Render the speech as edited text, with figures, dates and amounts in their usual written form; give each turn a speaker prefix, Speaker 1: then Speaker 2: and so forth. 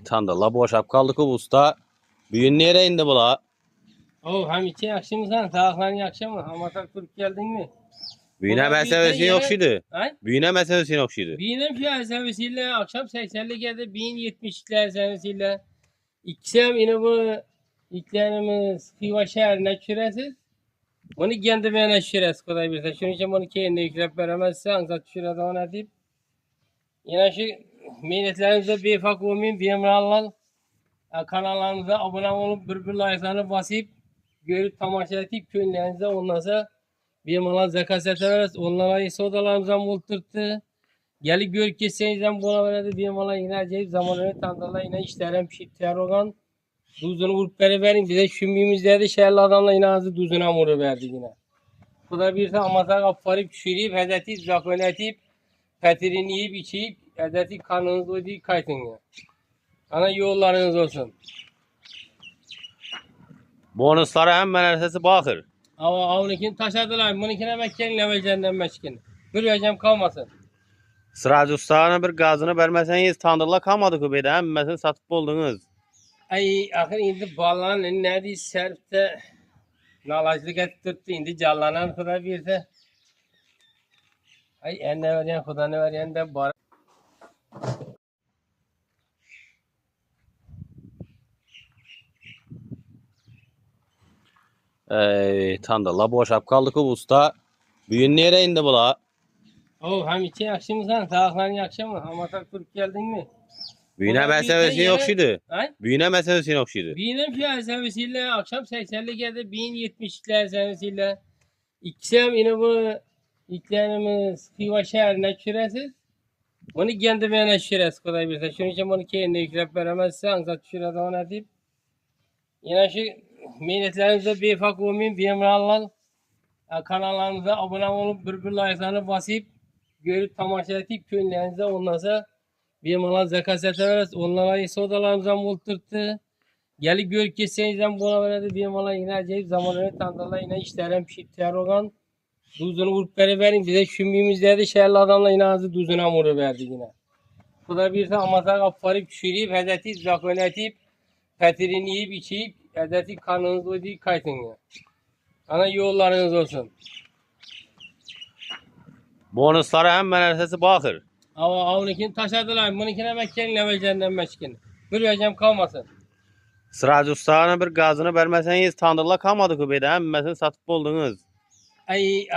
Speaker 1: Tandırla boşap kaldık usta. Büyün nereye indi bula?
Speaker 2: Hem içi yakışımızdan, sağlıkların yakışır mı? Amatak Türk geldin mi?
Speaker 1: Büyüne
Speaker 2: Buna bir de
Speaker 1: meselesi yok
Speaker 2: yere...
Speaker 1: şiydi.
Speaker 2: Ay?
Speaker 1: Büyüne meselesi yok şiydi.
Speaker 2: Binin fiyat servisiyle akşam 80'lik geldi, 1070'ler servisiyle. İkisem yine bu ilklerimiz Xiva şehrine şüresiz. Onu kendi bana şüresiz kadar bir. Şunun için bunu kendine yüklep veremezse, ancak şurada ona deyip. Yine şu milletlerimize bir ufak olmayayım, bir emrallah. Kanallarımıza abone olup bir like'larını basıp görüp tamaşa edip köylerinize ondan sonra bir mala zekat severez. Onlara ise odalarımızdan multurttu. Gelip gör ki senizden buna verdi bir mala yine acayip zamanını tandırla yine işlerim pişirtiyor olan. Duzunu vurup verin bize şümbümüzde de şehirli adamla yine ağzı duzuna vuru verdi yine. Bu da bir de amazak aparıp çürüyüp hedeti zakon etip petirini yiyip içip hedeti kanınızı ödeyip kaytın ya. Ana yollarınız olsun.
Speaker 1: Bonuslara hemen ertesi bakır.
Speaker 2: Ama avnikini taşadılar. Bununkine Mekke'nin levecenden meşkini. Bir vereceğim kalmasın.
Speaker 1: Sıracı ustana bir gazını vermeseniz tandırla kalmadı ki beyde. Hemmesini satıp buldunuz.
Speaker 2: Ay ahir indi ballan neredeyse serpte nalajlık ettirdi indi callanan kuda bir de. Ay en ne veren kuda ne veren de bar.
Speaker 1: Tandırla boşap kaldık usta. Büyün nereye indi bula?
Speaker 2: Hem içi yakışımızdan sağlıkların yakışır mı? Amatak Türk geldin mi?
Speaker 1: Büyüne
Speaker 2: Buna bir de
Speaker 1: meselesi yok
Speaker 2: yere...
Speaker 1: şiydi.
Speaker 2: Ay?
Speaker 1: Büyüne meselesi yok şiydi.
Speaker 2: Binin fiyat servisiyle akşam 80'lik geldi 1070'ler servisiyle. İkisem yine bu ilklerimiz Xiva şehrine şüresiz. Onu kendi bana şüresiz kadar bir. Şunun için bunu kendine yüklep veremezse ancak şurada ona deyip. Yine şu milletlerimize bir ufak olmayayım bir emrallah. Kanallarımıza abone olup bir like'larını basıp görüp tamaşa edip köylerinize ondan sonra bir mala zekat severez. Onlara ise odalarımızdan multurttu. Gelip gör ki senizden buna verdi bir mala yine acayip zamanını tandırla yine işlerim pişirtiyor olan. Duzunu vurup verin bize şümbümüzde de şehirli adamla yine ağzı duzuna vuru verdi yine. Bu da bir de amazak aparıp çürüyüp hedeti zakon etip petirini yiyip içip hedeti kanınızı ödeyip kaytın ya. Ana yollarınız olsun.
Speaker 1: Bonuslara hemen ertesi bakır.
Speaker 2: Ama avnikini taşadılar. Bununkine Mekke'nin levecenden meşkini. Bir vereceğim kalmasın.
Speaker 1: Sıracı ustana bir gazını vermeseniz tandırla kalmadı ki beyde. Hemmesini satıp buldunuz.
Speaker 2: Ay